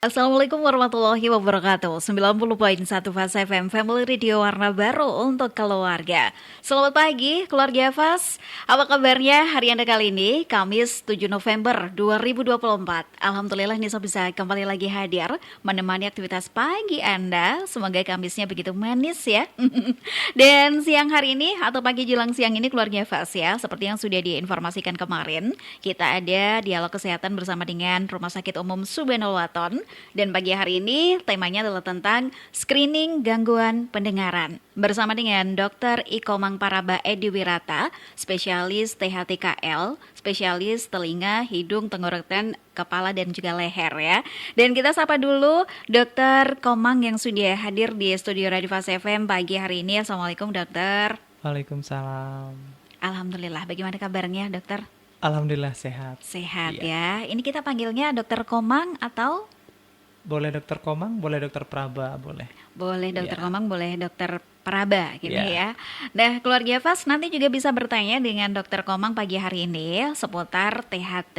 Assalamualaikum warahmatullahi wabarakatuh. 90.1 Fast FM Family Radio warna baru untuk keluarga. Selamat pagi keluarga Fast. Apa kabarnya hari Anda kali ini? Kamis 7 November 2024. Alhamdulillah Nisa bisa kembali lagi hadir menemani aktivitas pagi Anda. Semoga Kamisnya begitu manis ya. Dan siang hari ini atau pagi jelang siang ini keluarga Fast ya, seperti yang sudah diinformasikan kemarin, kita ada dialog kesehatan bersama dengan Rumah Sakit Umum Subhanul Waton. Dan pagi hari ini temanya adalah tentang screening gangguan pendengaran. Bersama dengan Dr. Ikomang Paraba Edi Wirata, spesialis THTKL, spesialis telinga, hidung, tenggorokan, kepala dan juga leher ya. Dan kita sapa dulu Dr. Komang yang sudah hadir di studio Radio Fast FM pagi hari ini. Assalamualaikum dokter. Waalaikumsalam. Alhamdulillah, bagaimana kabarnya dokter? Alhamdulillah sehat. Sehat Iya. ya. Ini kita panggilnya Dokter Komang atau Boleh dokter Komang, boleh dokter Praba, boleh. boleh Dokter Iya. Komang, boleh Dokter Praba gitu Iya. ya. Nah, keluarga Fas nanti juga bisa bertanya dengan Dokter Komang pagi hari ini seputar THT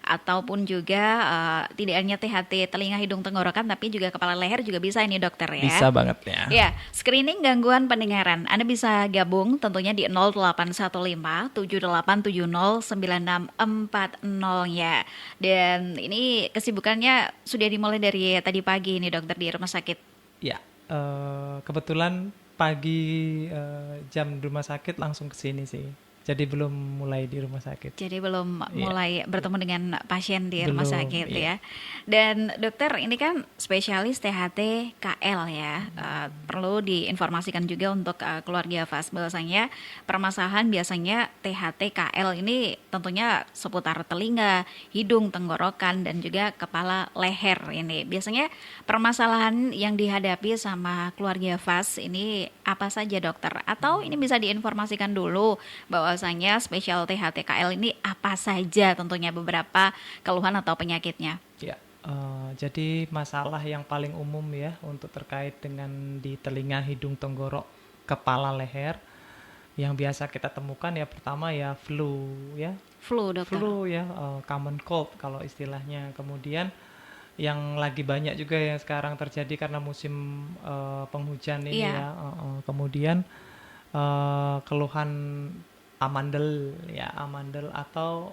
ataupun juga tidak hanya THT telinga, hidung, tenggorokan tapi juga kepala leher juga bisa ini dokter ya. Bisa banget ya. Ya, screening gangguan pendengaran. Anda bisa gabung tentunya di 0815 7870 9640 ya. Dan ini kesibukannya sudah dimulai dari tadi pagi ini dokter di rumah sakit. Ya, kebetulan pagi jam di rumah sakit langsung ke sini sih. Jadi belum mulai di rumah sakit. Jadi belum Iya. mulai bertemu dengan pasien di rumah Belum, sakit iya. ya. Dan dokter ini kan spesialis THT KL ya. Perlu diinformasikan juga untuk keluarga Fas bahwasanya permasalahan biasanya THT KL ini tentunya seputar telinga, hidung, tenggorokan dan juga kepala leher ini. Biasanya permasalahan yang dihadapi sama keluarga Fas ini apa saja dokter? Atau ini bisa diinformasikan dulu bahwasanya spesial THTKL ini apa saja tentunya beberapa keluhan atau penyakitnya. Ya, jadi masalah yang paling umum ya untuk terkait dengan di telinga, hidung, tenggorok, kepala, leher yang biasa kita temukan ya pertama ya flu ya. Flu dokter. Flu ya, common cold kalau istilahnya. Kemudian yang lagi banyak juga yang sekarang terjadi karena musim penghujan ini Iya. ya. Kemudian keluhan amandel atau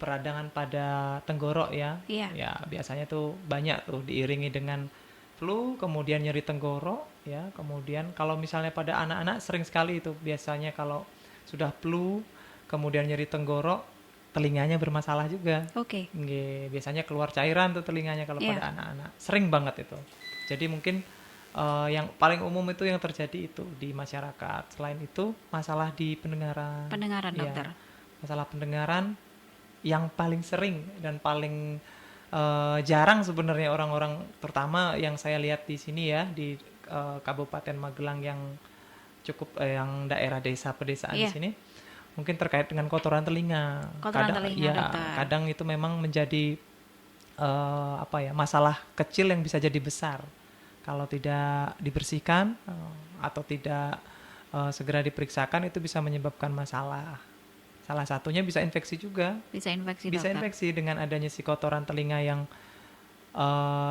peradangan pada tenggorok ya. Iya. Ya, biasanya tuh banyak tuh diiringi dengan flu, kemudian nyeri tenggorok ya. Kemudian kalau misalnya pada anak-anak sering sekali itu biasanya kalau sudah flu, kemudian nyeri tenggorok, telinganya bermasalah juga. Oke. Nggih, biasanya keluar cairan tuh telinganya kalau Iya. pada anak-anak. Sering banget itu. Jadi mungkin yang paling umum itu yang terjadi itu di masyarakat. Selain itu, masalah di pendengaran. Pendengaran Iya, dokter. masalah pendengaran yang paling sering dan paling jarang sebenarnya orang-orang, terutama yang saya lihat di sini ya di Kabupaten Magelang yang cukup yang daerah desa pedesaan di Iya. sini, mungkin terkait dengan kotoran telinga. Kotoran telinga Ya, dokter. kadang itu memang menjadi masalah kecil yang bisa jadi besar kalau tidak dibersihkan atau tidak segera diperiksakan, itu bisa menyebabkan masalah. Salah satunya bisa infeksi juga. Bisa infeksi Bisa dokter. infeksi dengan adanya si kotoran telinga yang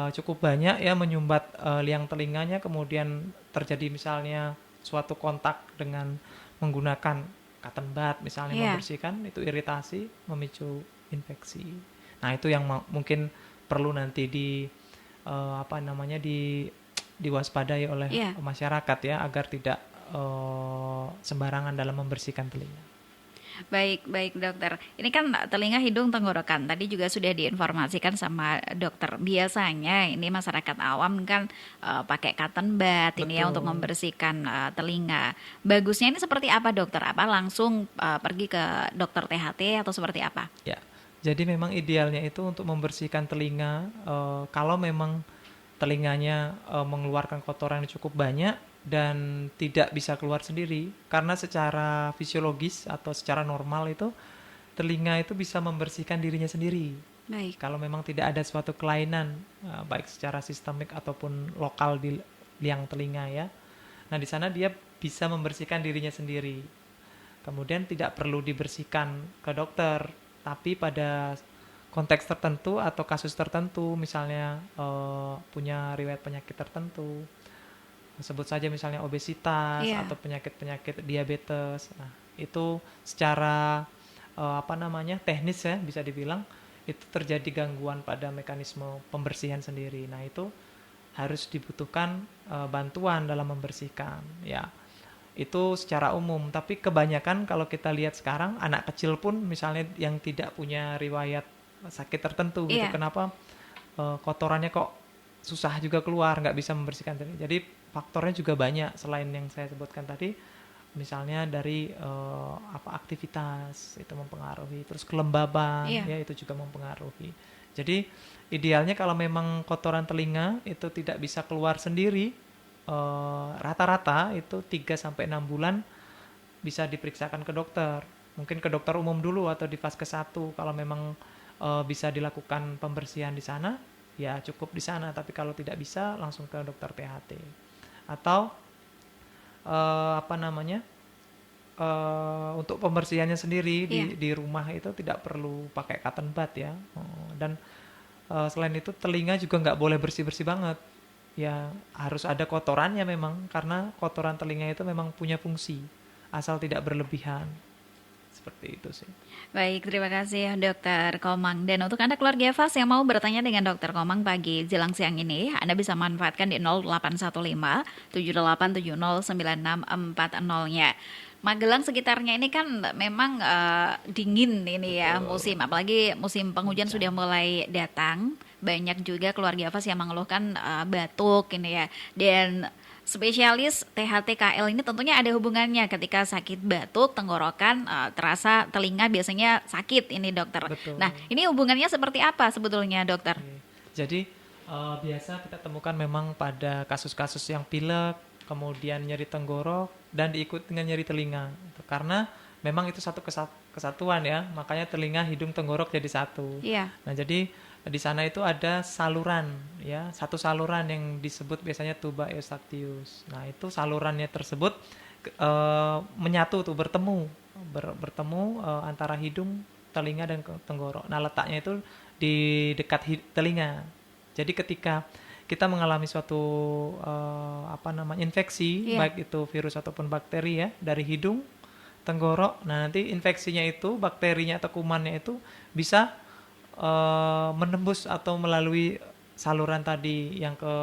cukup banyak ya menyumbat liang telinganya, kemudian terjadi misalnya suatu kontak dengan menggunakan cotton bud misalnya, Iya. membersihkan, itu iritasi, memicu infeksi. Nah, itu yang mungkin perlu nanti diwaspadai oleh Iya. masyarakat ya, agar tidak sembarangan dalam membersihkan telinga. Baik dokter. Ini kan telinga, hidung, tenggorokan. Tadi juga sudah diinformasikan sama dokter. Biasanya ini masyarakat awam kan pakai cotton bud ini ya Betul. untuk membersihkan telinga. Bagusnya ini seperti apa dokter? Apa langsung pergi ke dokter THT atau seperti apa? Ya, jadi memang idealnya itu untuk membersihkan telinga, kalau memang telinganya mengeluarkan kotoran yang cukup banyak dan tidak bisa keluar sendiri, karena secara fisiologis atau secara normal itu telinga itu bisa membersihkan dirinya sendiri. Baik. Kalau memang tidak ada suatu kelainan baik secara sistemik ataupun lokal di liang telinga ya. Nah, di sana dia bisa membersihkan dirinya sendiri. Kemudian tidak perlu dibersihkan ke dokter, tapi pada konteks tertentu atau kasus tertentu, misalnya punya riwayat penyakit tertentu, sebut saja misalnya obesitas Iya. atau penyakit-penyakit diabetes. Nah, itu secara teknis ya bisa dibilang itu terjadi gangguan pada mekanisme pembersihan sendiri. Nah, itu harus dibutuhkan bantuan dalam membersihkan. Ya, itu secara umum, tapi kebanyakan kalau kita lihat sekarang anak kecil pun misalnya yang tidak punya riwayat sakit tertentu gitu, Iya. kenapa kotorannya kok susah juga keluar, nggak bisa membersihkan sendiri. Jadi faktornya juga banyak selain yang saya sebutkan tadi, misalnya dari aktivitas itu mempengaruhi, terus kelembaban Iya. ya itu juga mempengaruhi. Jadi idealnya kalau memang kotoran telinga itu tidak bisa keluar sendiri, rata-rata itu 3 sampai 6 bulan bisa diperiksakan ke dokter. Mungkin ke dokter umum dulu atau di Vaskes 1 kalau memang bisa dilakukan pembersihan di sana, ya cukup di sana. Tapi kalau tidak bisa langsung ke dokter THT. Atau apa namanya? Untuk pembersihannya sendiri Iya. di rumah itu tidak perlu pakai cotton bud ya. Dan selain itu telinga juga nggak boleh bersih-bersih banget. Ya harus ada kotorannya memang, karena kotoran telinga itu memang punya fungsi, asal tidak berlebihan. Seperti itu sih. Baik, terima kasih Dokter Komang. Dan untuk Anda keluarga Fas yang mau bertanya dengan Dokter Komang pagi jelang siang ini, Anda bisa manfaatkan di 0815 7870 9640-nya. Magelang sekitarnya ini kan memang dingin ini ya Betul. musim, apalagi musim penghujan Hujan. sudah mulai datang. Banyak juga keluarga Fas yang mengeluhkan batuk ini ya. Dan spesialis THT-KL ini tentunya ada hubungannya ketika sakit batuk, tenggorokan, terasa telinga biasanya sakit ini dokter. Betul. Nah, ini hubungannya seperti apa sebetulnya dokter? Oke. Jadi biasa kita temukan memang pada kasus-kasus yang pilek, kemudian nyeri tenggorok, dan diikuti dengan nyeri telinga. Karena memang itu satu kesatuan ya, makanya telinga, hidung, tenggorok jadi satu. Iya. Nah, jadi di sana itu ada saluran ya, satu saluran yang disebut biasanya tuba eustachius. Nah, itu salurannya tersebut menyatu tuh, bertemu antara hidung, telinga dan tenggorok. Nah, letaknya itu di dekat telinga. Jadi ketika kita mengalami suatu infeksi, Iya. baik itu virus ataupun bakteri ya, dari hidung, tenggorok. Nah, nanti infeksinya itu, bakterinya atau kumannya itu bisa menembus atau melalui saluran tadi yang ke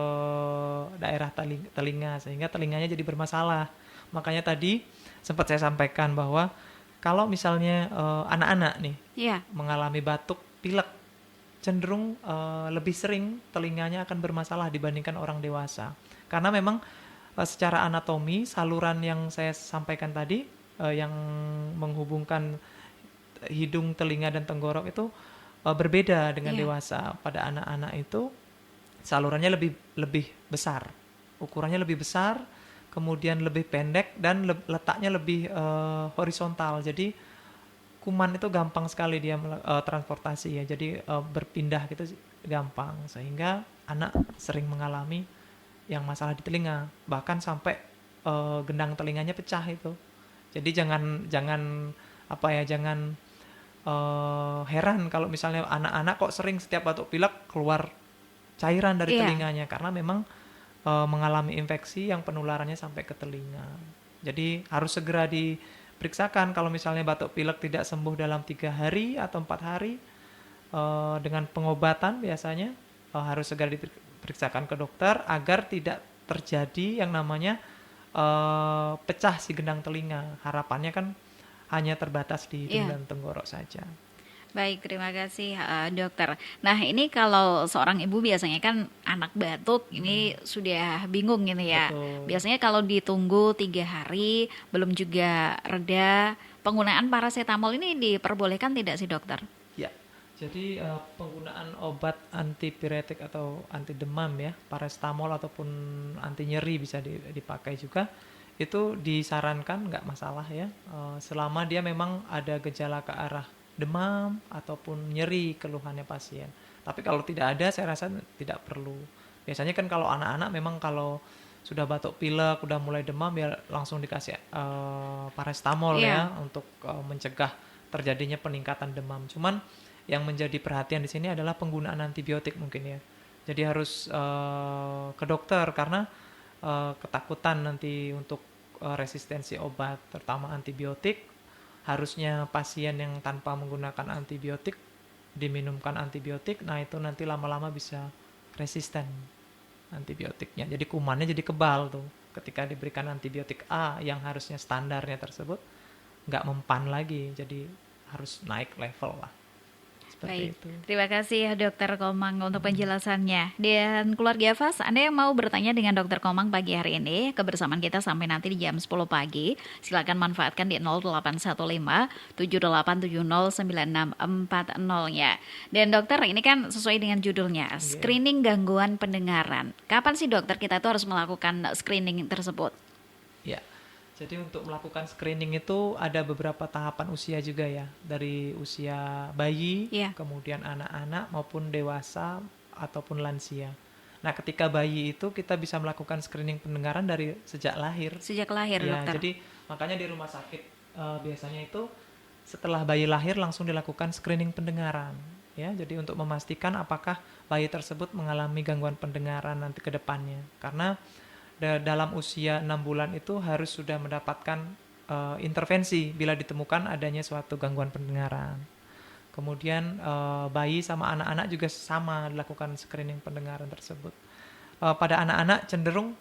daerah telinga, sehingga telinganya jadi bermasalah. Makanya tadi sempat saya sampaikan bahwa kalau misalnya anak-anak nih Iya. mengalami batuk, pilek, cenderung lebih sering telinganya akan bermasalah dibandingkan orang dewasa. Karena memang secara anatomi saluran yang saya sampaikan tadi yang menghubungkan hidung, telinga dan tenggorok itu berbeda dengan Iya. dewasa. Pada anak-anak itu salurannya lebih besar, ukurannya lebih besar, kemudian lebih pendek dan letaknya lebih horizontal. Jadi kuman itu gampang sekali dia transportasi ya. Jadi berpindah gitu gampang, sehingga anak sering mengalami yang masalah di telinga, bahkan sampai gendang telinganya pecah itu. Jadi jangan heran kalau misalnya anak-anak kok sering setiap batuk pilek keluar cairan dari Iya. telinganya, karena memang mengalami infeksi yang penularannya sampai ke telinga. Jadi harus segera diperiksakan kalau misalnya batuk pilek tidak sembuh dalam 3 hari atau 4 hari dengan pengobatan biasanya harus segera diperiksakan ke dokter agar tidak terjadi yang namanya pecah si gendang telinga. Harapannya kan hanya terbatas di hidung Iya. dan tenggorok saja. Baik, terima kasih dokter. Nah, ini kalau seorang ibu biasanya kan anak batuk, ini sudah bingung ini ya. Betul. Biasanya kalau ditunggu 3 hari belum juga reda, penggunaan paracetamol ini diperbolehkan tidak sih dokter? Ya, jadi penggunaan obat antipiretik atau anti demam ya, paracetamol ataupun anti nyeri bisa dipakai juga. Itu disarankan, nggak masalah ya, selama dia memang ada gejala ke arah demam ataupun nyeri keluhannya pasien. Tapi kalau tidak ada, saya rasa tidak perlu. Biasanya kan kalau anak-anak memang kalau sudah batuk pilek, udah mulai demam ya langsung dikasih paracetamol Iya. ya untuk mencegah terjadinya peningkatan demam. Cuman yang menjadi perhatian di sini adalah penggunaan antibiotik mungkin ya. Jadi harus ke dokter karena ketakutan nanti untuk resistensi obat, terutama antibiotik. Harusnya pasien yang tanpa menggunakan antibiotik diminumkan antibiotik, nah itu nanti lama-lama bisa resisten antibiotiknya. Jadi kumannya jadi kebal tuh. Ketika diberikan antibiotik A yang harusnya standarnya tersebut nggak mempan lagi, jadi harus naik level lah. Seperti Baik, itu. terima kasih Dokter Komang untuk penjelasannya. Dan keluarga Fas, Anda yang mau bertanya dengan Dokter Komang pagi hari ini, kebersamaan kita sampai nanti di jam 10 pagi. Silakan manfaatkan di 0815 7870 9640-nya. Dan dokter, ini kan sesuai dengan judulnya, screening gangguan pendengaran. Kapan sih dokter kita tuh harus melakukan screening tersebut? Ya, jadi untuk melakukan screening itu ada beberapa tahapan usia juga ya. Dari usia bayi, Iya. kemudian anak-anak maupun dewasa ataupun lansia. Nah, ketika bayi itu kita bisa melakukan screening pendengaran dari sejak lahir. Sejak lahir, Ya, dokter. jadi makanya di rumah sakit biasanya itu setelah bayi lahir langsung dilakukan screening pendengaran. Ya, jadi untuk memastikan apakah bayi tersebut mengalami gangguan pendengaran nanti ke depannya. Karena dalam usia 6 bulan itu harus sudah mendapatkan intervensi bila ditemukan adanya suatu gangguan pendengaran. Kemudian bayi sama anak-anak juga sama dilakukan screening pendengaran tersebut. Pada anak-anak cenderung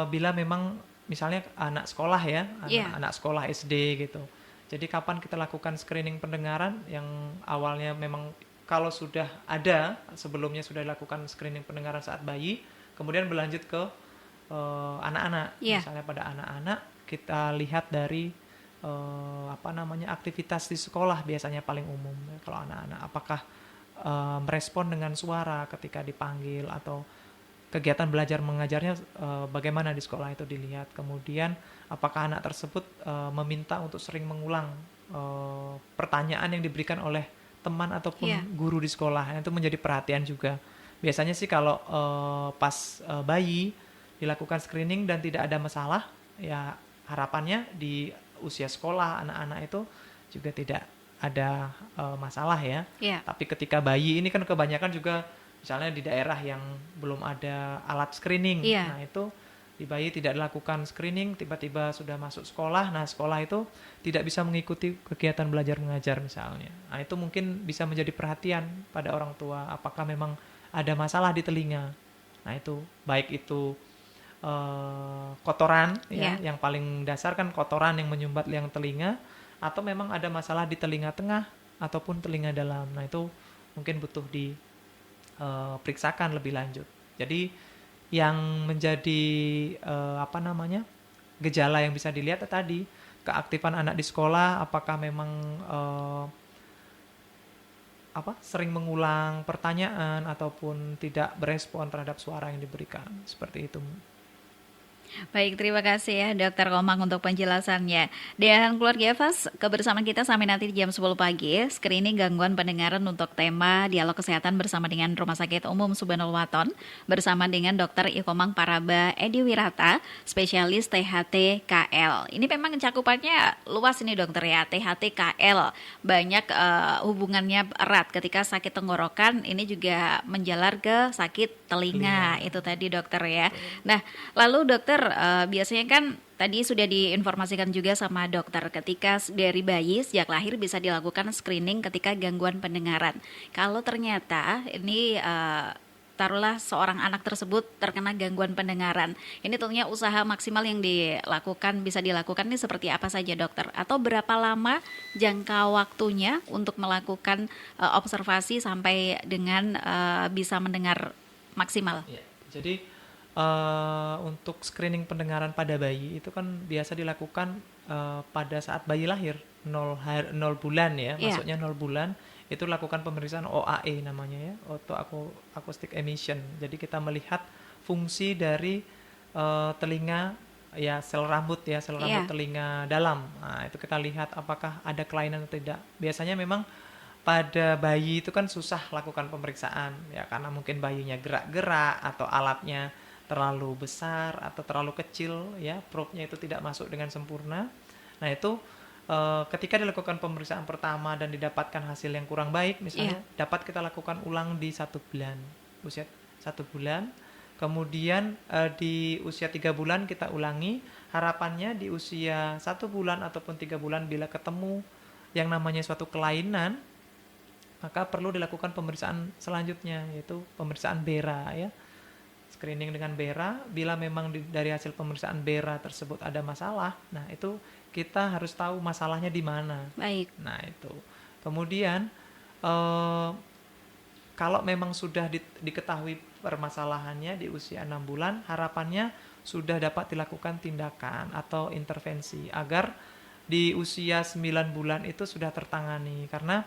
bila memang misalnya anak sekolah ya, anak sekolah SD gitu. Jadi kapan kita lakukan screening pendengaran yang awalnya memang kalau sudah ada sebelumnya sudah dilakukan screening pendengaran saat bayi, kemudian berlanjut ke anak-anak. Misalnya pada anak-anak kita lihat dari aktivitas di sekolah biasanya paling umum. Kalau anak-anak apakah merespon dengan suara ketika dipanggil atau kegiatan belajar mengajarnya bagaimana di sekolah itu dilihat. Kemudian apakah anak tersebut meminta untuk sering mengulang pertanyaan yang diberikan oleh teman ataupun guru di sekolah. Itu menjadi perhatian juga. Biasanya sih kalau pas bayi dilakukan screening dan tidak ada masalah, ya harapannya di usia sekolah anak-anak itu juga tidak ada masalah ya. Tapi ketika bayi ini kan kebanyakan juga misalnya di daerah yang belum ada alat screening, nah itu di bayi tidak dilakukan screening, tiba-tiba sudah masuk sekolah, nah sekolah itu tidak bisa mengikuti kegiatan belajar mengajar misalnya. Nah itu mungkin bisa menjadi perhatian pada orang tua, apakah memang ada masalah di telinga. Nah itu baik itu kotoran ya, yang paling dasar kan kotoran yang menyumbat liang telinga, atau memang ada masalah di telinga tengah ataupun telinga dalam. Nah itu mungkin butuh diperiksakan lebih lanjut. Jadi yang menjadi gejala yang bisa dilihat tadi keaktifan anak di sekolah, apakah memang sering mengulang pertanyaan ataupun tidak berespon terhadap suara yang diberikan, seperti itu. Baik, terima kasih ya Dokter Komang untuk penjelasannya. Dan keluarga Fas, kebersamaan kita sampai nanti di jam 10 pagi, screening gangguan pendengaran untuk tema dialog kesehatan bersama dengan Rumah Sakit Umum Subhanul Waton, bersama dengan Dokter Ikomang Paraba Edi Wirata, spesialis THT KL. Ini memang cakupannya luas ini dokter ya, THT KL. Banyak hubungannya erat ketika sakit tenggorokan, ini juga menjalar ke sakit telinga. Itu tadi dokter ya. Nah, lalu dokter biasanya kan tadi sudah diinformasikan juga sama dokter ketika dari bayi sejak lahir bisa dilakukan screening ketika gangguan pendengaran. Kalau ternyata ini taruhlah seorang anak tersebut terkena gangguan pendengaran, ini tentunya usaha maksimal yang bisa dilakukan ini seperti apa saja dokter? Atau berapa lama jangka waktunya untuk melakukan observasi sampai dengan bisa mendengar maksimal? Ya, jadi untuk screening pendengaran pada bayi itu kan biasa dilakukan pada saat bayi lahir 0 bulan ya, maksudnya 0 bulan itu lakukan pemeriksaan OAE namanya ya, auto acoustic emission. Jadi kita melihat fungsi dari telinga ya, sel rambut telinga dalam. Nah, itu kita lihat apakah ada kelainan atau tidak. Biasanya memang pada bayi itu kan susah lakukan pemeriksaan ya, karena mungkin bayinya gerak-gerak atau alatnya terlalu besar atau terlalu kecil ya, probe-nya itu tidak masuk dengan sempurna. Nah itu ketika dilakukan pemeriksaan pertama dan didapatkan hasil yang kurang baik, misalnya dapat kita lakukan ulang di 1 bulan, usia 1 bulan. Kemudian di usia 3 bulan kita ulangi. Harapannya di usia 1 bulan ataupun 3 bulan bila ketemu yang namanya suatu kelainan, maka perlu dilakukan pemeriksaan selanjutnya, yaitu pemeriksaan BERA ya. Screening dengan BERA. Bila memang dari hasil pemeriksaan BERA tersebut ada masalah, nah itu kita harus tahu masalahnya di mana. Baik. Nah itu. Kemudian kalau memang sudah diketahui permasalahannya di usia 6 bulan, harapannya sudah dapat dilakukan tindakan atau intervensi agar di usia 9 bulan itu sudah tertangani, karena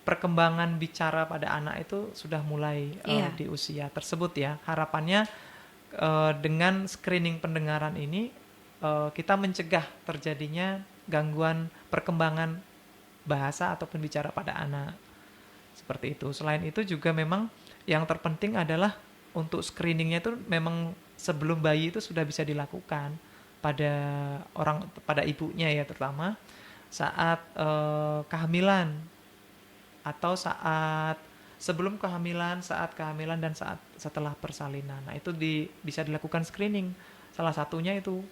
perkembangan bicara pada anak itu sudah mulai di usia tersebut ya. Harapannya dengan screening pendengaran ini kita mencegah terjadinya gangguan perkembangan bahasa ataupun bicara pada anak. Seperti itu. Selain itu juga memang yang terpenting adalah untuk screeningnya itu memang sebelum bayi itu sudah bisa dilakukan pada ibunya ya, terutama saat kehamilan atau saat sebelum kehamilan, saat kehamilan dan saat setelah persalinan. Nah, itu bisa dilakukan screening. Salah satunya itu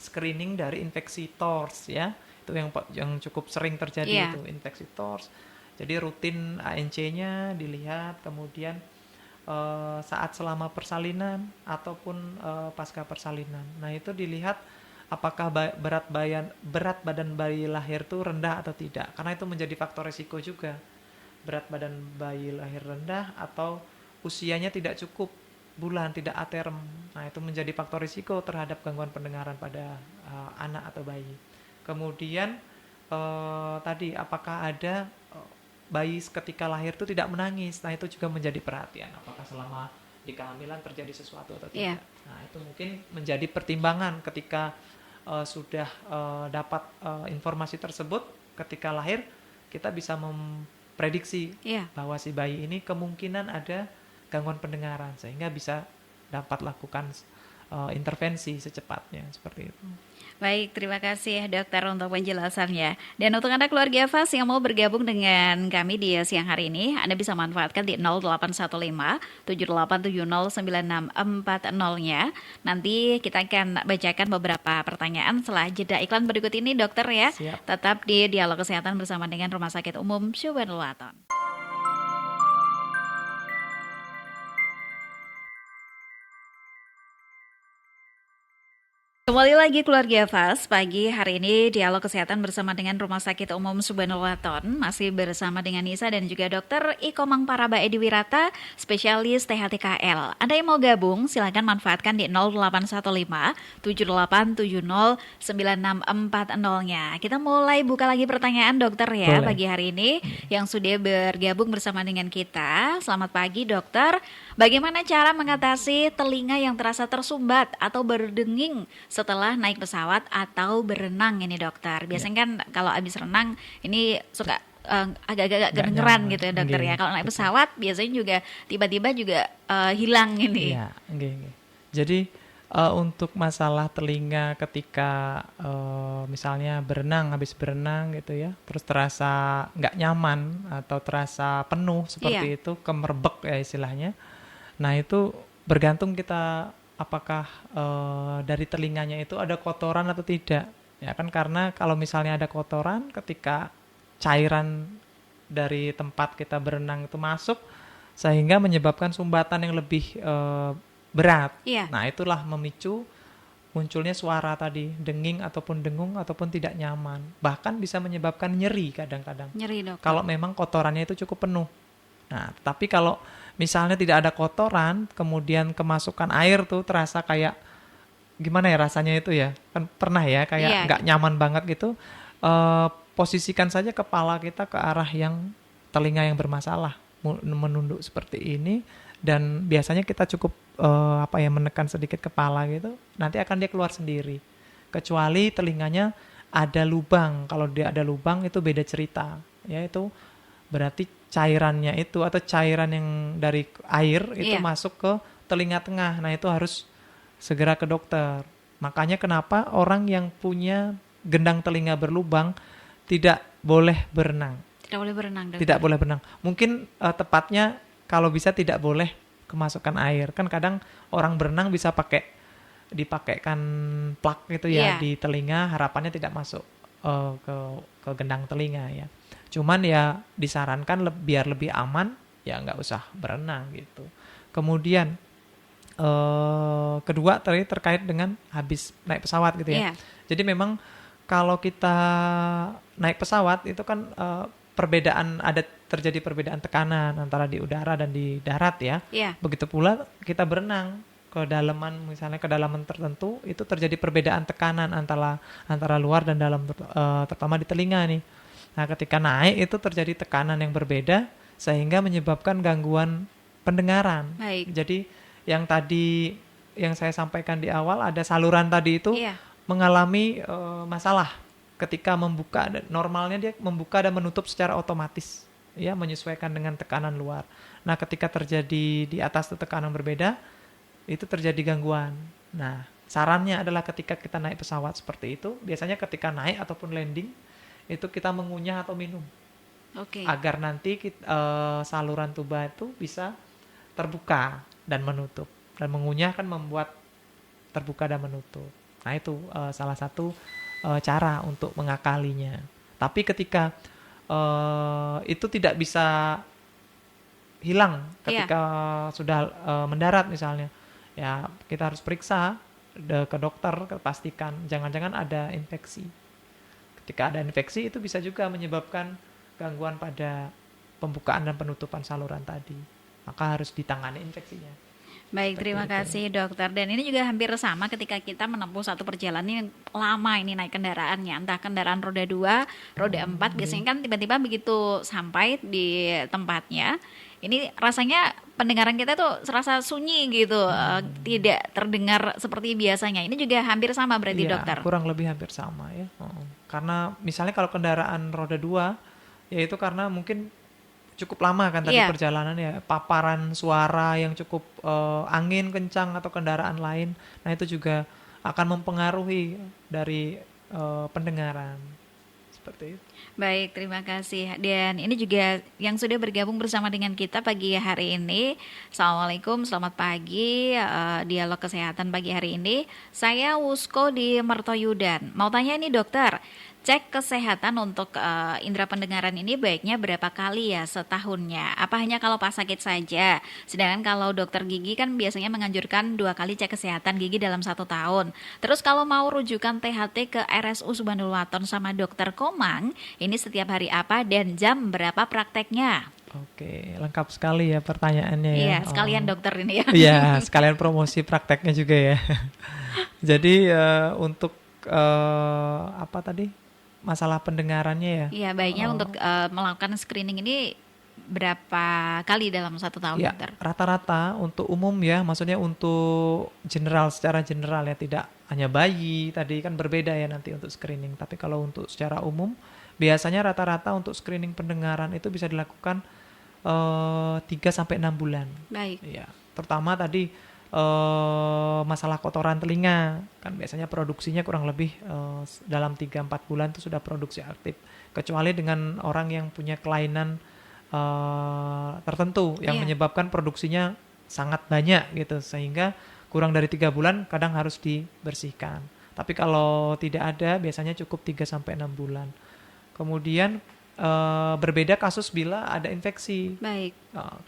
screening dari infeksi TORS ya. Itu yang cukup sering terjadi itu infeksi TORS. Jadi rutin ANC-nya dilihat, kemudian saat selama persalinan ataupun pasca persalinan. Nah, itu dilihat apakah berat badan bayi lahir itu rendah atau tidak. Karena itu menjadi faktor risiko juga. Berat badan bayi lahir rendah atau usianya tidak cukup bulan, tidak aterm. Nah, itu menjadi faktor risiko terhadap gangguan pendengaran pada anak atau bayi. Kemudian tadi apakah ada bayi ketika lahir itu tidak menangis. Nah, itu juga menjadi perhatian. Apakah selama di kehamilan terjadi sesuatu atau tidak. Nah, itu mungkin menjadi pertimbangan ketika sudah dapat informasi tersebut ketika lahir, kita bisa memprediksi bahwa si bayi ini kemungkinan ada gangguan pendengaran, sehingga bisa dapat lakukan intervensi secepatnya, seperti itu. Baik, terima kasih dokter untuk penjelasannya. Dan untuk Anda keluarga FAS yang mau bergabung dengan kami di siang hari ini, Anda bisa manfaatkan di 0815 7870 9640-nya. Nanti kita akan bacakan beberapa pertanyaan setelah jeda iklan berikut ini, dokter ya. Siap. Tetap di Dialog Kesehatan bersama dengan Rumah Sakit Umum Syubanul Waton. Kembali lagi keluarga FAS, pagi hari ini Dialog Kesehatan bersama dengan Rumah Sakit Umum Syubanul Waton, masih bersama dengan Nisa dan juga Dr. Iko Mangparaba Edi Wirata, spesialis THTKL. Anda yang mau gabung silakan manfaatkan di 0815 7870 9640-nya. Kita mulai buka lagi pertanyaan dokter ya. Boleh. Pagi hari ini yang sudah bergabung bersama dengan kita. Selamat pagi dokter. Bagaimana cara mengatasi telinga yang terasa tersumbat atau berdenging setelah naik pesawat atau berenang ini dokter? Biasanya kan kalau habis renang ini suka agak-agak kedengeran gitu ya dokter ya. Kalau naik pesawat biasanya juga tiba-tiba juga hilang ini. Iya, Jadi untuk masalah telinga ketika misalnya habis berenang gitu ya, terus terasa nggak nyaman atau terasa penuh seperti itu, kemerbek ya istilahnya. Nah, itu bergantung kita apakah dari telinganya itu ada kotoran atau tidak. Ya kan, karena kalau misalnya ada kotoran ketika cairan dari tempat kita berenang itu masuk sehingga menyebabkan sumbatan yang lebih berat. Nah, itulah memicu munculnya suara tadi, denging ataupun dengung ataupun tidak nyaman. Bahkan bisa menyebabkan nyeri kadang-kadang. Nyeri, dokter. Kalau memang kotorannya itu cukup penuh. Nah, tapi kalau misalnya tidak ada kotoran, kemudian kemasukan air tuh terasa kayak gimana ya rasanya itu ya, kan pernah ya kayak nggak nyaman banget gitu. Posisikan saja kepala kita ke arah yang telinga yang bermasalah, menunduk seperti ini, dan biasanya kita cukup menekan sedikit kepala gitu, nanti akan dia keluar sendiri. Kecuali telinganya ada lubang. Kalau dia ada lubang itu beda cerita, ya itu berarti cairannya itu atau cairan yang dari air itu masuk ke telinga tengah. Nah, itu harus segera ke dokter. Makanya kenapa orang yang punya gendang telinga berlubang tidak boleh berenang. Tidak boleh berenang, dokter. Tidak boleh berenang. Mungkin tepatnya kalau bisa tidak boleh kemasukan air. Kan kadang orang berenang bisa dipakaikan plak gitu ya di telinga, harapannya tidak masuk ke gendang telinga ya. Cuman ya disarankan biar lebih aman ya nggak usah berenang gitu. Kemudian kedua terkait dengan habis naik pesawat gitu ya. Jadi memang kalau kita naik pesawat itu kan terjadi perbedaan tekanan antara di udara dan di darat ya. Begitu pula kita berenang misalnya kedalaman tertentu itu terjadi perbedaan tekanan antara luar dan dalam, terutama di telinga nih. Nah, ketika naik itu terjadi tekanan yang berbeda sehingga menyebabkan gangguan pendengaran. Jadi yang saya sampaikan di awal, ada saluran tadi itu mengalami masalah ketika membuka. Normalnya dia membuka dan menutup secara otomatis ya, menyesuaikan dengan tekanan luar. Nah, ketika terjadi di atas tekanan berbeda, itu terjadi gangguan. Nah, sarannya adalah ketika kita naik pesawat seperti itu, biasanya ketika naik ataupun landing itu kita mengunyah atau minum. Agar nanti saluran tuba itu bisa terbuka dan menutup. Dan mengunyah kan membuat terbuka dan menutup. Nah, itu salah satu cara untuk mengakalinya. Tapi ketika itu tidak bisa hilang ketika sudah mendarat misalnya, ya kita harus periksa ke dokter, pastikan jangan-jangan ada infeksi. Ketika ada infeksi itu bisa juga menyebabkan gangguan pada pembukaan dan penutupan saluran tadi. Maka harus ditangani infeksinya. Baik, terima kasih dokter. Dan ini juga hampir sama ketika kita menempuh satu perjalanan yang lama ini naik kendaraannya. Entah kendaraan roda 2, roda 4, biasanya kan tiba-tiba begitu sampai di tempatnya, ini rasanya pendengaran kita tuh serasa sunyi gitu, tidak terdengar seperti biasanya. Ini juga hampir sama berarti dokter? Kurang lebih hampir sama ya. Karena misalnya kalau kendaraan roda 2, ya itu karena mungkin cukup lama kan tadi perjalanan ya, paparan suara yang cukup angin kencang atau kendaraan lain, nah itu juga akan mempengaruhi dari pendengaran seperti itu. Baik, terima kasih. Dan ini juga yang sudah bergabung bersama dengan kita pagi hari ini. Assalamualaikum, selamat pagi. Dialog kesehatan pagi hari ini. Saya Wusko di Mertoyudan. Mau tanya ini dokter, cek kesehatan untuk indera pendengaran ini baiknya berapa kali ya setahunnya? Apa hanya kalau pas sakit saja? Sedangkan kalau dokter gigi kan biasanya menganjurkan 2 kali cek kesehatan gigi dalam 1 tahun. Terus kalau mau rujukan THT ke RSU Subhanul Waton sama dokter Komang, ini setiap hari apa dan jam berapa prakteknya? Oke, lengkap sekali ya pertanyaannya ya. Iya, sekalian dokter ini ya. Iya, sekalian promosi prakteknya juga ya. Jadi untuk apa tadi? Masalah pendengarannya ya. Iya, baiknya untuk melakukan screening ini berapa kali dalam 1 tahun, ya, dokter? Rata-rata untuk umum ya, maksudnya untuk secara general ya, tidak hanya bayi, tadi kan berbeda ya nanti untuk screening. Tapi kalau untuk secara umum, biasanya rata-rata untuk screening pendengaran itu bisa dilakukan 3-6 bulan. Baik. Ya, terutama tadi masalah kotoran telinga kan biasanya produksinya kurang lebih dalam 3-4 bulan itu sudah produksi aktif, kecuali dengan orang yang punya kelainan tertentu yang menyebabkan produksinya sangat banyak gitu, sehingga kurang dari 3 bulan kadang harus dibersihkan. Tapi kalau tidak ada biasanya cukup 3-6 bulan. Kemudian berbeda kasus bila ada infeksi. Baik.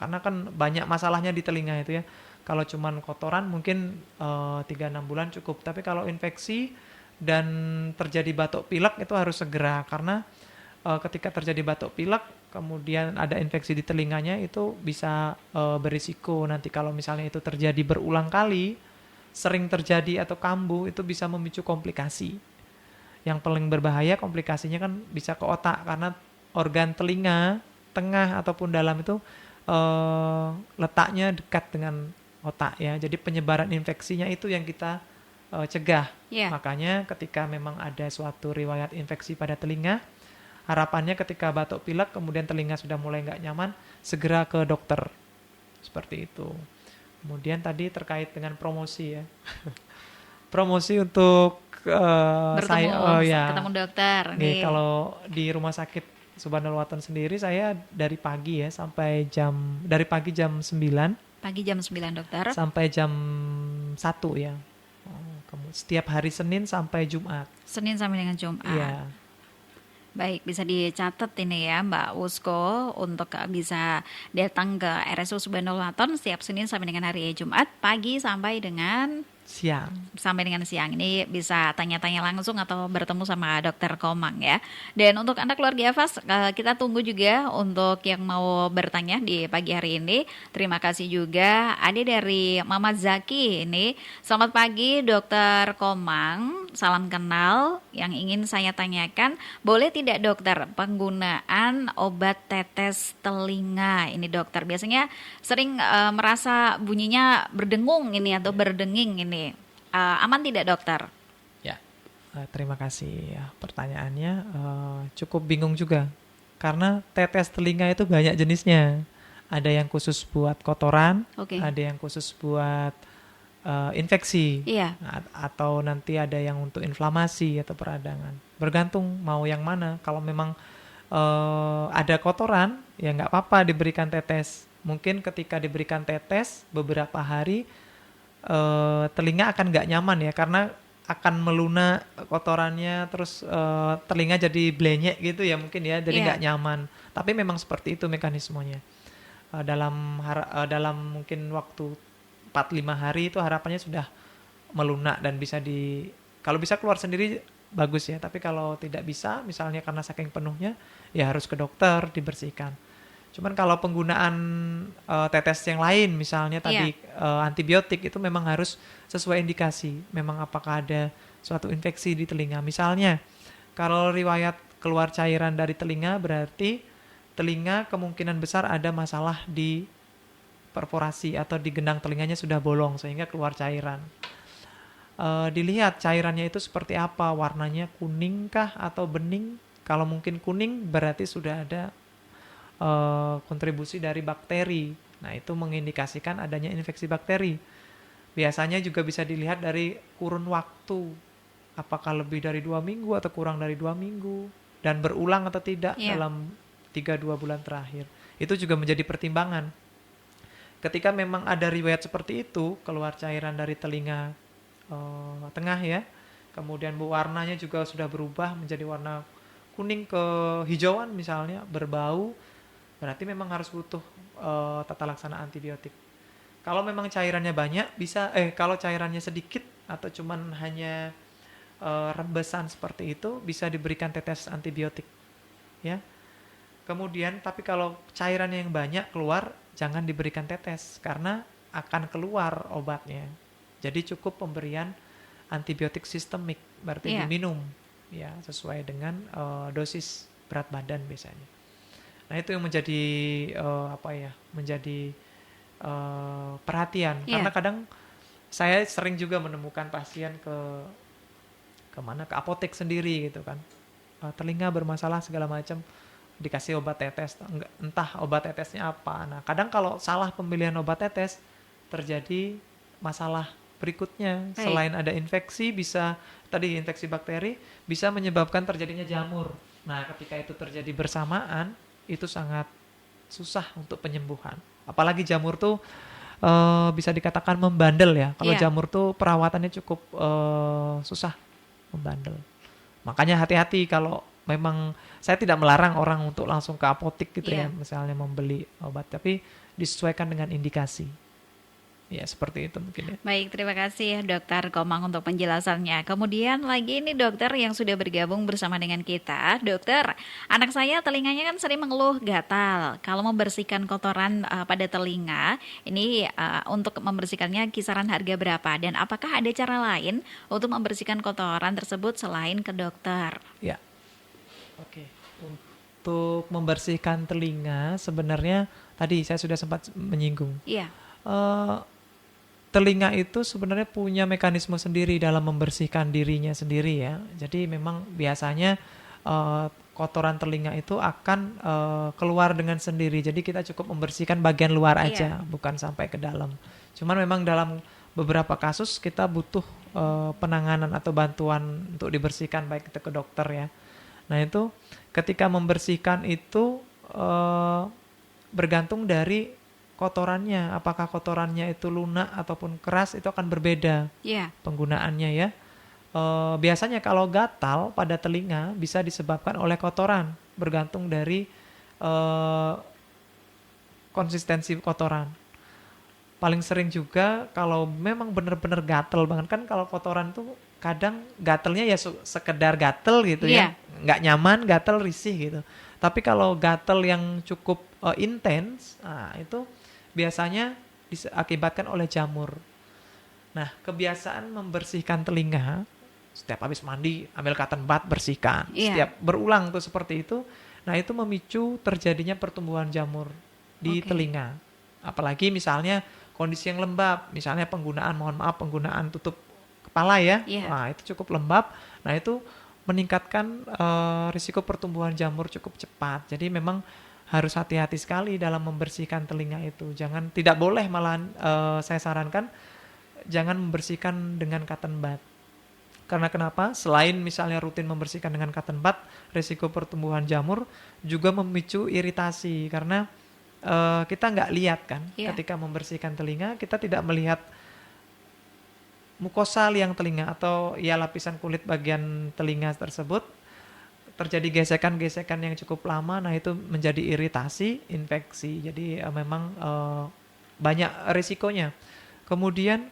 Karena kan banyak masalahnya di telinga itu ya. Kalau cuman kotoran mungkin 3-6 bulan cukup. Tapi kalau infeksi dan terjadi batuk pilek itu harus segera. Karena ketika terjadi batuk pilek kemudian ada infeksi di telinganya, itu bisa berisiko nanti kalau misalnya itu terjadi berulang kali, sering terjadi atau kambuh, itu bisa memicu komplikasi. Yang paling berbahaya komplikasinya kan bisa ke otak, karena organ telinga tengah ataupun dalam itu letaknya dekat dengan otak ya. Jadi penyebaran infeksinya itu yang kita cegah. Makanya ketika memang ada suatu riwayat infeksi pada telinga, harapannya ketika batuk pilek kemudian telinga sudah mulai nggak nyaman, segera ke dokter. Seperti itu. Kemudian tadi terkait dengan promosi ya. Promosi untuk Bertemu ya, ketemu dokter nih nih. kalau di rumah sakit Subhanul Waton sendiri saya dari pagi ya sampai dari pagi jam 9 Pagi jam 9 dokter. sampai jam 1 ya. Setiap hari Senin sampai Jumat. Senin sampai dengan Jumat. Iya, Baik, bisa dicatat ini ya Mbak Wusko untuk bisa datang ke RSU Subhanul Waton setiap Senin sampai dengan hari Jumat pagi siang. sampai dengan siang. Ini bisa tanya-tanya langsung atau bertemu sama dokter Komang ya. Dan untuk Anda keluarga Fas, kita tunggu juga untuk yang mau bertanya di pagi hari ini. Terima kasih juga ada dari Mama Zaki ini. Selamat pagi dokter Komang, salam kenal. Yang ingin saya tanyakan, boleh tidak dokter penggunaan obat tetes telinga ini dokter? Biasanya sering merasa bunyinya berdengung ini atau berdenging ini. Aman tidak dokter? Ya. Terima kasih ya pertanyaannya. Cukup bingung juga karena tetes telinga itu banyak jenisnya. Ada yang khusus buat kotoran, Oke. ada yang khusus buat infeksi, Iya. atau nanti ada yang untuk inflamasi atau peradangan. Bergantung mau yang mana. Kalau memang ada kotoran, ya nggak apa-apa diberikan tetes. Mungkin ketika diberikan tetes beberapa hari telinga akan nggak nyaman ya karena akan melunak kotorannya, terus telinga jadi blenyek gitu ya mungkin ya, jadi Iya. nggak nyaman. Tapi memang seperti itu mekanismenya. Dalam mungkin waktu 4-5 hari itu harapannya sudah melunak dan kalau bisa keluar sendiri bagus ya. Tapi kalau tidak bisa, misalnya karena saking penuhnya, ya harus ke dokter dibersihkan. Cuman kalau penggunaan tetes yang lain, misalnya tadi antibiotik, itu memang harus sesuai indikasi. Memang apakah ada suatu infeksi di telinga. Misalnya, kalau riwayat keluar cairan dari telinga, berarti telinga kemungkinan besar ada masalah di perforasi atau di gendang telinganya sudah bolong sehingga keluar cairan. Dilihat cairannya itu seperti apa, warnanya kuning kah atau bening. Kalau mungkin kuning berarti sudah ada kontribusi dari bakteri. Nah, itu mengindikasikan adanya infeksi bakteri. Biasanya juga bisa dilihat dari kurun waktu. Apakah lebih dari 2 minggu atau kurang dari 2 minggu. Dan berulang atau tidak dalam 3-2 bulan terakhir. Itu juga menjadi pertimbangan. Ketika memang ada riwayat seperti itu, keluar cairan dari telinga tengah ya. Kemudian warnanya juga sudah berubah menjadi warna kuning kehijauan misalnya, berbau. Berarti memang harus butuh tata laksana antibiotik. Kalau memang cairannya banyak, kalau cairannya sedikit atau cuman hanya rembesan seperti itu, bisa diberikan tetes antibiotik. Ya. Kemudian, tapi kalau cairannya yang banyak keluar, jangan diberikan tetes karena akan keluar obatnya. Jadi cukup pemberian antibiotik sistemik, berarti diminum, ya sesuai dengan dosis berat badan biasanya. Nah, itu yang menjadi perhatian. Karena kadang saya sering juga menemukan pasien ke apotek sendiri gitu kan. Telinga bermasalah segala macam, dikasih obat tetes, entah obat tetesnya apa. Nah, kadang kalau salah pemilihan obat tetes terjadi masalah berikutnya. Selain ada infeksi, infeksi bakteri bisa menyebabkan terjadinya jamur. Nah, ketika itu terjadi bersamaan, itu sangat susah untuk penyembuhan. Apalagi jamur tuh bisa dikatakan membandel ya. Kalau jamur tuh perawatannya cukup susah, membandel. Makanya hati-hati kalau memang, saya tidak melarang orang untuk langsung ke apotik gitu ya, misalnya membeli obat, tapi disesuaikan dengan indikasi. Ya, seperti itu mungkin ya. Baik, terima kasih Dokter Komang untuk penjelasannya. Kemudian lagi ini dokter yang sudah bergabung bersama dengan kita. Dokter, anak saya telinganya kan sering mengeluh gatal. Kalau membersihkan kotoran pada telinga, ini untuk membersihkannya kisaran harga berapa? Dan apakah ada cara lain untuk membersihkan kotoran tersebut selain ke dokter? Ya, oke. Untuk membersihkan telinga, sebenarnya tadi saya sudah sempat menyinggung. Iya. Telinga itu sebenarnya punya mekanisme sendiri dalam membersihkan dirinya sendiri ya. Jadi memang biasanya kotoran telinga itu akan keluar dengan sendiri. Jadi kita cukup membersihkan bagian luar aja, bukan sampai ke dalam. Cuman memang dalam beberapa kasus kita butuh penanganan atau bantuan untuk dibersihkan baik itu ke dokter ya. Nah itu ketika membersihkan itu bergantung dari kotorannya. Apakah kotorannya itu lunak ataupun keras itu akan berbeda Iya. penggunaannya ya. Biasanya kalau gatal pada telinga bisa disebabkan oleh kotoran, bergantung dari eh, konsistensi kotoran. Paling sering juga kalau memang benar-benar gatel banget kan, kalau kotoran tuh kadang gatelnya ya sekedar gatel gitu Iya. ya, nggak nyaman, gatel, risih gitu. Tapi kalau gatel yang cukup intens, nah itu biasanya diakibatkan oleh jamur. Nah, kebiasaan membersihkan telinga, setiap habis mandi ambil cotton bud bersihkan, Iya. setiap berulang tuh seperti itu. Nah, itu memicu terjadinya pertumbuhan jamur di Oke. telinga. Apalagi misalnya kondisi yang lembab, misalnya mohon maaf, penggunaan tutup kepala ya. Iya. Nah, itu cukup lembab. Nah, itu meningkatkan risiko pertumbuhan jamur cukup cepat. Jadi memang harus hati-hati sekali dalam membersihkan telinga itu. Tidak boleh, malahan saya sarankan jangan membersihkan dengan cotton bud. Karena kenapa? Selain misalnya rutin membersihkan dengan cotton bud, risiko pertumbuhan jamur juga memicu iritasi. Karena kita nggak lihat kan, Iya. ketika membersihkan telinga, kita tidak melihat mukosa liang telinga atau ya lapisan kulit bagian telinga tersebut terjadi gesekan-gesekan yang cukup lama. Nah itu menjadi iritasi, infeksi. Jadi memang banyak risikonya. Kemudian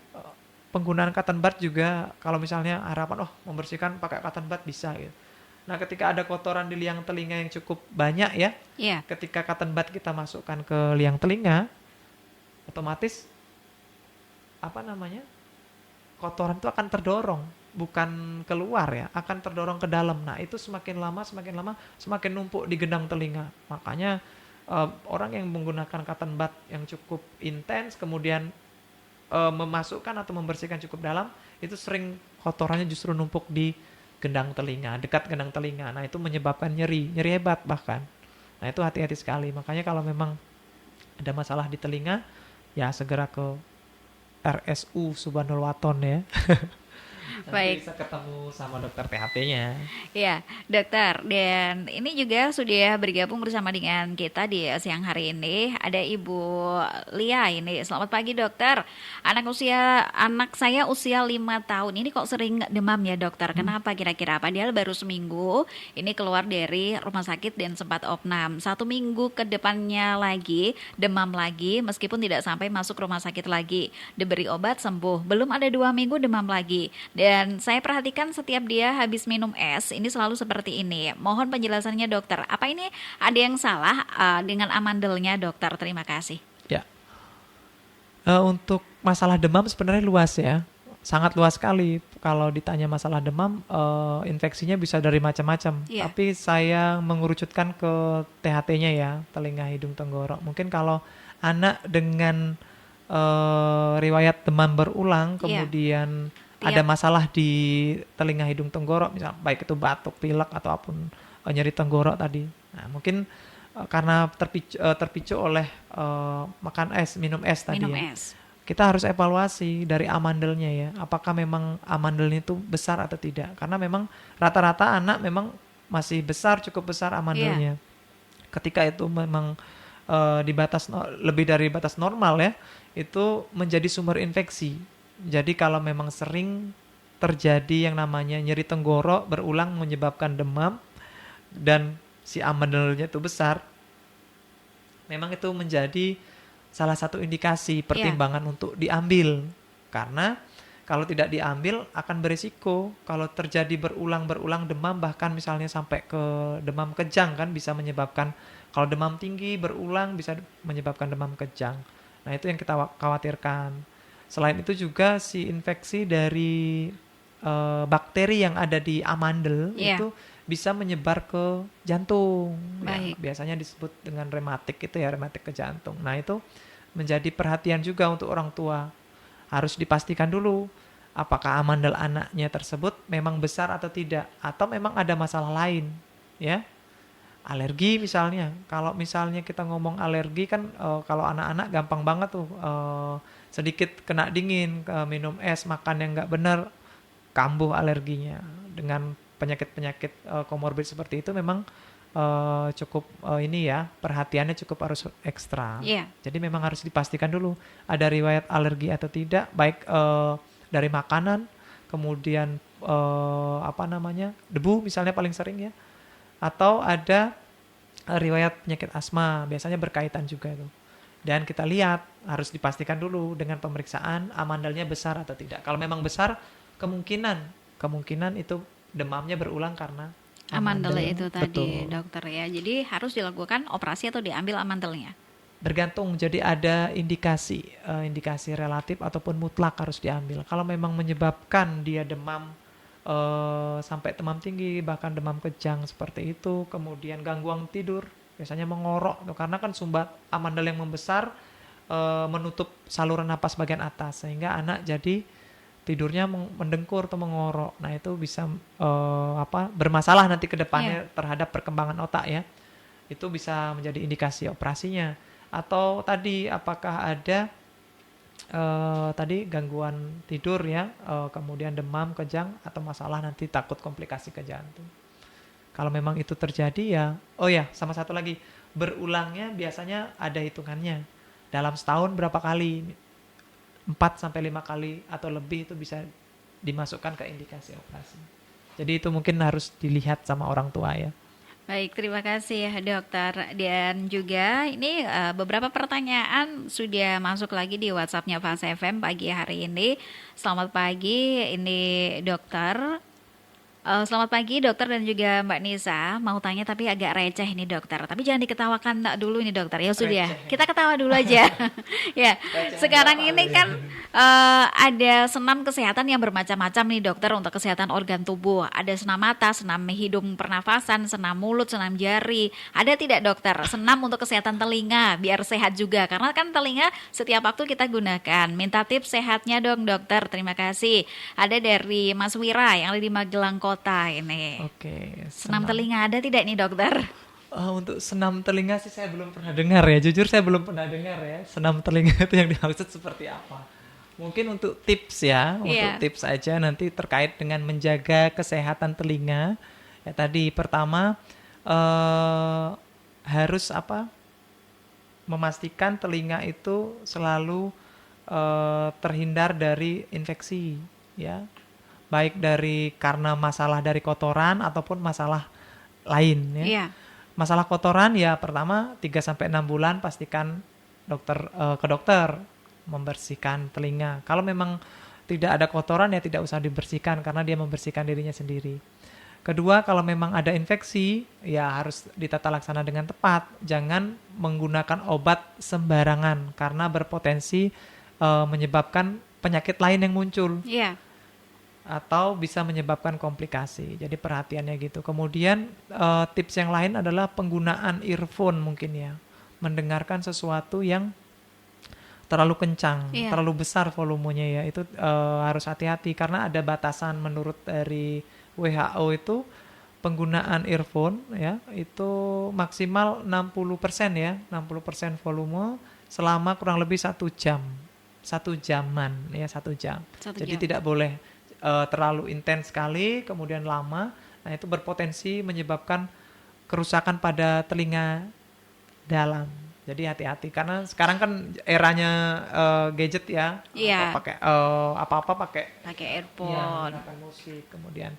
penggunaan cotton bud juga, kalau misalnya harapan membersihkan pakai cotton bud bisa gitu. Nah ketika ada kotoran di liang telinga yang cukup banyak ya, Iya. ketika cotton bud kita masukkan ke liang telinga, otomatis apa namanya, kotoran itu akan terdorong, bukan keluar ya, akan terdorong ke dalam. Nah itu semakin lama semakin numpuk di gendang telinga. Makanya orang yang menggunakan cotton bud yang cukup intens kemudian memasukkan atau membersihkan cukup dalam, itu sering kotorannya justru numpuk di gendang telinga, dekat gendang telinga. Nah itu menyebabkan nyeri hebat bahkan. Nah itu hati-hati sekali. Makanya kalau memang ada masalah di telinga, ya segera ke RSU Subhanul Waton ya. Nanti Baik. bisa ketemu sama dokter THP-nya. Ya, dokter. Dan ini juga sudah bergabung bersama dengan kita di siang hari ini. Ada Ibu Lia ini. Selamat pagi, dokter. Anak saya usia 5 tahun. Ini kok sering demam ya, dokter? Kenapa kira-kira? Padahal baru seminggu ini keluar dari rumah sakit dan sempat opnam. 1 minggu ke depannya lagi, demam lagi, meskipun tidak sampai masuk rumah sakit lagi. Diberi obat, sembuh. Belum ada 2 minggu, demam lagi. Dan saya perhatikan setiap dia habis minum es, ini selalu seperti ini. Mohon penjelasannya, dokter. Apa ini ada yang salah dengan amandelnya, dokter? Terima kasih. Ya, untuk masalah demam sebenarnya luas ya, sangat luas sekali. Kalau ditanya masalah demam, infeksinya bisa dari macam-macam. Iya. Tapi saya mengerucutkan ke THT-nya ya, telinga, hidung, tenggorok. Mungkin kalau anak dengan riwayat demam berulang, Iya. kemudian Tiap. ada masalah di telinga, hidung, tenggorok, misal baik itu batuk, pilek ataupun nyeri tenggorok tadi. Nah, mungkin karena terpicu oleh makan es, minum es tadi Minum ya. es. Kita harus evaluasi dari amandelnya ya. Apakah memang amandelnya itu besar atau tidak? Karena memang rata-rata anak memang masih besar, cukup besar amandelnya. Ketika itu memang di batas lebih dari batas normal ya, itu menjadi sumber infeksi. Jadi kalau memang sering terjadi yang namanya nyeri tenggorok berulang menyebabkan demam dan si amandelnya itu besar, memang itu menjadi salah satu indikasi pertimbangan untuk diambil. Karena kalau tidak diambil akan berisiko. Kalau terjadi berulang-berulang demam, bahkan misalnya sampai ke demam kejang kan bisa menyebabkan, kalau demam tinggi berulang bisa menyebabkan demam kejang. Nah itu yang kita khawatirkan. Selain itu juga si infeksi dari bakteri yang ada di amandel itu bisa menyebar ke jantung. Ya, biasanya disebut dengan rematik itu ya, rematik ke jantung. Nah itu menjadi perhatian juga untuk orang tua. Harus dipastikan dulu apakah amandel anaknya tersebut memang besar atau tidak, atau memang ada masalah lain ya. Alergi misalnya, kalau misalnya kita ngomong alergi kan kalau anak-anak gampang banget tuh sedikit kena dingin, minum es, makan yang nggak benar, kambuh alerginya. Dengan penyakit-penyakit komorbid seperti itu memang cukup ini ya, perhatiannya cukup harus ekstra. Iya. Jadi memang harus dipastikan dulu ada riwayat alergi atau tidak, baik dari makanan, kemudian debu misalnya paling sering ya, atau ada riwayat penyakit asma, biasanya berkaitan juga itu. Dan kita lihat, harus dipastikan dulu dengan pemeriksaan amandelnya besar atau tidak. Kalau memang besar, kemungkinan itu demamnya berulang karena Amandel amandel. itu tadi, Betul. dokter ya. Jadi harus dilakukan operasi atau diambil amandelnya. Bergantung, jadi ada indikasi relatif ataupun mutlak harus diambil. Kalau memang menyebabkan dia demam sampai demam tinggi, bahkan demam kejang seperti itu, kemudian gangguan tidur, biasanya mengorok, karena kan sumbat amandel yang membesar menutup saluran napas bagian atas, sehingga anak jadi tidurnya mendengkur atau mengorok. Nah itu bisa bermasalah nanti ke depannya terhadap perkembangan otak ya. Itu bisa menjadi indikasi operasinya. Atau tadi apakah ada tadi gangguan tidur ya, kemudian demam, kejang, atau masalah nanti takut komplikasi ke jantung. Kalau memang itu terjadi ya, sama satu lagi, berulangnya biasanya ada hitungannya. Dalam setahun berapa kali, 4-5 kali atau lebih itu bisa dimasukkan ke indikasi operasi. Jadi itu mungkin harus dilihat sama orang tua ya. Baik, terima kasih dokter. Dan juga ini beberapa pertanyaan sudah masuk lagi di WhatsApp-nya Fase FM pagi hari ini. Selamat pagi, ini dokter. Selamat pagi dokter dan juga Mbak Nisa. Mau tanya tapi agak receh ini dokter. Tapi jangan diketawakan dulu ini dokter. Ya sudah, kita ketawa dulu aja. Ya, sekarang ini kan ada senam kesehatan yang bermacam-macam nih dokter untuk kesehatan organ tubuh. Ada senam mata, senam hidung pernafasan, senam mulut, senam jari. Ada tidak dokter senam untuk kesehatan telinga biar sehat juga? Karena kan telinga setiap waktu kita gunakan. Minta tips sehatnya dong dokter. Terima kasih. Ada dari Mas Wira yang ada di Magelang Kota ini. Oke. Senam telinga ada tidak nih dokter? Untuk senam telinga sih saya belum pernah dengar ya. Jujur saya belum pernah dengar ya. Senam telinga itu yang dimaksud seperti apa. Mungkin untuk tips ya. Untuk tips aja nanti terkait dengan menjaga kesehatan telinga. Ya tadi pertama harus memastikan telinga itu selalu terhindar dari infeksi ya. Baik dari karena masalah dari kotoran ataupun masalah lain ya. Iya. Masalah kotoran ya pertama 3-6 bulan pastikan ke dokter membersihkan telinga. Kalau memang tidak ada kotoran ya tidak usah dibersihkan karena dia membersihkan dirinya sendiri. Kedua, kalau memang ada infeksi ya harus ditata laksana dengan tepat. Jangan menggunakan obat sembarangan karena berpotensi menyebabkan penyakit lain yang muncul. Iya. Atau bisa menyebabkan komplikasi. Jadi perhatiannya gitu. Kemudian tips yang lain adalah penggunaan earphone mungkin ya. Mendengarkan sesuatu yang terlalu kencang, terlalu besar volumenya ya. Itu harus hati-hati karena ada batasan menurut dari WHO itu penggunaan earphone ya itu maksimal 60% ya. 60% volume selama kurang lebih 1 jam. 1 jaman ya, 1 jam. Jadi tidak boleh terlalu intens sekali, kemudian lama. Nah itu berpotensi menyebabkan kerusakan pada telinga dalam. Jadi hati-hati karena sekarang kan eranya gadget ya. Iya. Apa-apa pakai earphone. Ya, menggunakan musik kemudian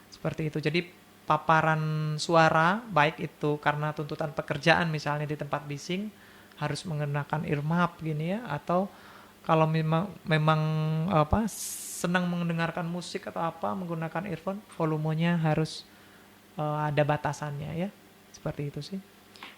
seperti itu. Jadi paparan suara baik itu karena tuntutan pekerjaan misalnya di tempat bising harus menggunakan earmuff gini ya, atau kalau memang senang mendengarkan musik atau menggunakan earphone, volumenya harus ada batasannya ya. Seperti itu sih.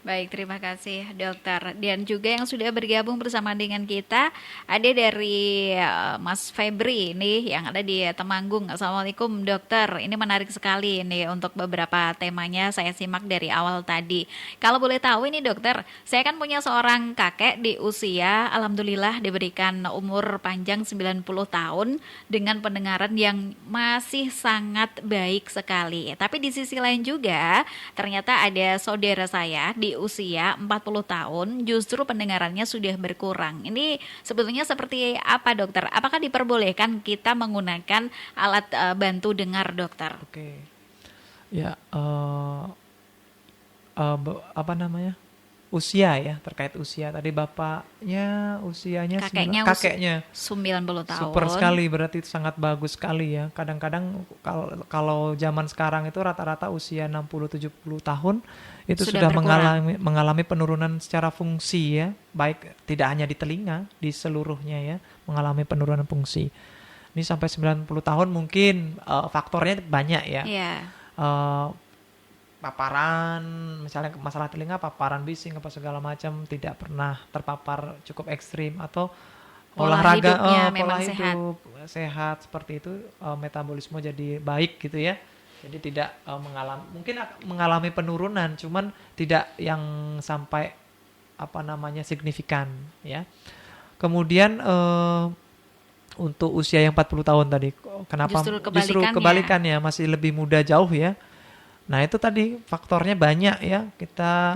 Baik, terima kasih dokter. Dan juga yang sudah bergabung bersama dengan kita ada dari Mas Febri ini yang ada di Temanggung. Assalamualaikum dokter. Ini menarik sekali ini untuk beberapa temanya saya simak dari awal tadi. Kalau boleh tahu ini dokter, saya kan punya seorang kakek di usia alhamdulillah diberikan umur panjang 90 tahun dengan pendengaran yang masih sangat baik sekali. Tapi di sisi lain juga ternyata ada saudara saya di di usia 40 tahun justru pendengarannya sudah berkurang. Ini sebetulnya seperti apa, dokter? Apakah diperbolehkan kita menggunakan alat bantu dengar, dokter? Oke. Ya, apa namanya? Usia ya, terkait usia. Tadi bapaknya usianya kakeknya 90 tahun. super sekali, berarti sangat bagus sekali ya. Kadang-kadang kalau zaman sekarang itu rata-rata usia 60-70 tahun itu sudah mengalami penurunan secara fungsi ya, baik tidak hanya di telinga, di seluruhnya ya, mengalami penurunan fungsi. Ini sampai 90 tahun mungkin faktornya banyak ya. Paparan, misalnya masalah telinga, paparan bising apa segala macam, tidak pernah terpapar cukup ekstrim, atau olahraga, pola hidup sehat seperti itu, metabolisme jadi baik gitu ya. Jadi tidak mengalami penurunan, cuman tidak yang sampai signifikan ya. Kemudian untuk usia yang 40 tahun tadi, kenapa justru kebalikannya, masih lebih muda jauh ya. Nah itu tadi faktornya banyak ya, kita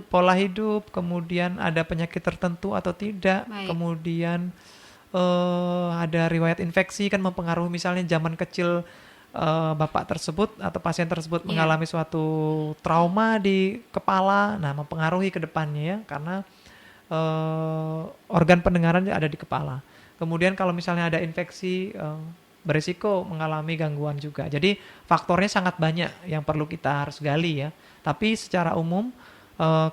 pola hidup, kemudian ada penyakit tertentu atau tidak. Baik. Kemudian ada riwayat infeksi kan mempengaruhi, misalnya zaman kecil bapak tersebut atau pasien tersebut mengalami suatu trauma di kepala, nah mempengaruhi ke depannya ya, karena organ pendengaran ada di kepala. Kemudian kalau misalnya ada infeksi, berisiko mengalami gangguan juga. Jadi faktornya sangat banyak yang perlu kita harus gali ya. Tapi secara umum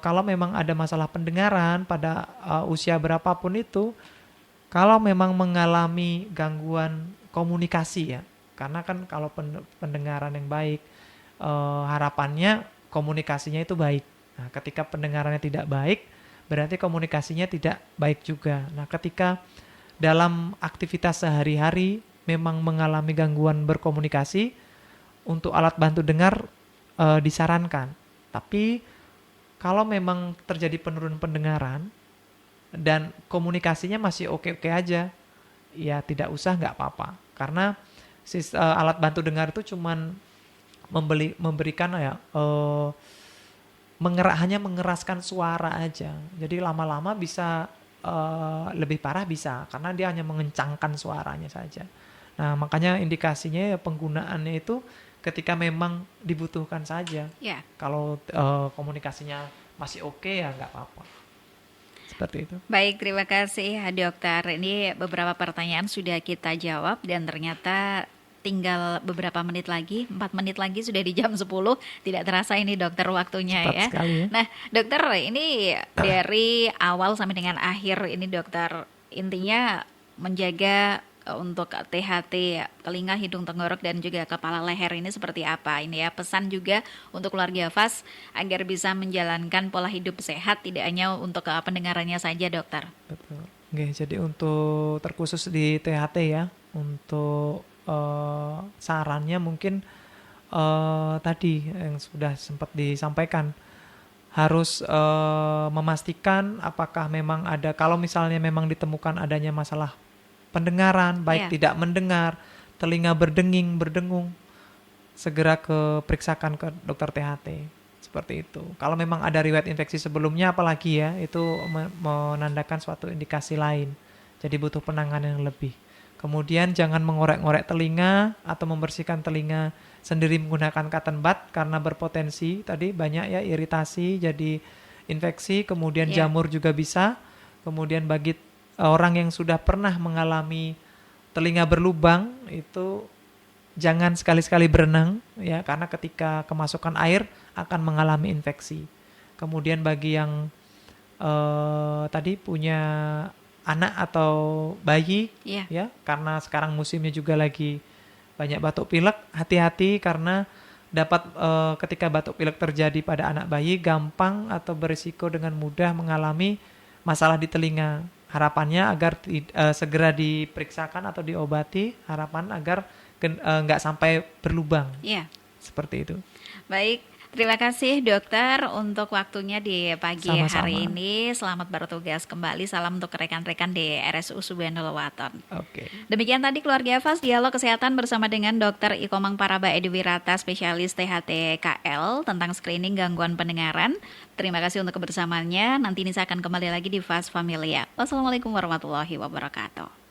kalau memang ada masalah pendengaran pada usia berapapun itu, kalau memang mengalami gangguan komunikasi ya, karena kan kalau pendengaran yang baik, harapannya komunikasinya itu baik. Nah, ketika pendengarannya tidak baik, berarti komunikasinya tidak baik juga. Nah, ketika dalam aktivitas sehari-hari memang mengalami gangguan berkomunikasi, untuk alat bantu dengar disarankan. Tapi kalau memang terjadi penurunan pendengaran dan komunikasinya masih oke-oke aja, ya tidak usah, nggak apa-apa. Karena alat bantu dengar itu cuman memberikan hanya mengeraskan suara aja. Jadi lama-lama bisa lebih parah bisa, karena dia hanya mengencangkan suaranya saja. Nah, makanya indikasinya ya penggunaannya itu ketika memang dibutuhkan saja. Yeah. Kalau komunikasinya masih oke ya nggak apa-apa. Seperti itu. Baik, terima kasih dokter. Ini beberapa pertanyaan sudah kita jawab dan ternyata tinggal beberapa menit lagi, 4 menit lagi sudah di jam 10. Tidak terasa ini dokter waktunya. Cepat ya. Sekali ya. Nah, dokter, ini dari awal sampai dengan akhir ini dokter, intinya menjaga untuk THT, telinga, hidung, tenggorok, dan juga kepala leher ini seperti apa? Ini ya pesan juga untuk keluarga FAS agar bisa menjalankan pola hidup sehat, tidak hanya untuk pendengarannya saja, dokter. Betul. Oke, jadi untuk terkhusus di THT ya, untuk sarannya mungkin tadi yang sudah sempat disampaikan, harus memastikan apakah memang ada, kalau misalnya memang ditemukan adanya masalah pendengaran, baik tidak mendengar, telinga berdenging, berdengung, segera periksakan ke dokter THT. Seperti itu. Kalau memang ada riwayat infeksi sebelumnya apalagi ya, itu menandakan suatu indikasi lain. Jadi butuh penanganan yang lebih. Kemudian jangan mengorek-ngorek telinga atau membersihkan telinga sendiri menggunakan cotton bud, karena berpotensi tadi banyak ya iritasi, jadi infeksi, kemudian jamur juga bisa. Kemudian bagi orang yang sudah pernah mengalami telinga berlubang, itu jangan sekali-sekali berenang ya, karena ketika kemasukan air akan mengalami infeksi. Kemudian bagi yang tadi punya anak atau bayi ya, karena sekarang musimnya juga lagi banyak batuk pilek, hati-hati karena dapat ketika batuk pilek terjadi pada anak bayi gampang atau berisiko dengan mudah mengalami masalah di telinga. Harapannya agar segera diperiksakan atau diobati, harapan agar nggak sampai berlubang. Seperti itu. Baik, terima kasih dokter untuk waktunya di pagi Sama-sama. hari ini. Selamat bertugas kembali. Salam untuk rekan-rekan di RSU Subhanul Waton. Oke. Demikian tadi keluarga Fas dialog kesehatan bersama dengan Dr. Ikomang Paraba Edi Wirata, spesialis THT-KL tentang screening gangguan pendengaran. Terima kasih untuk kebersamaannya. Nanti ini saya akan kembali lagi di Fas Familia. Wassalamualaikum warahmatullahi wabarakatuh.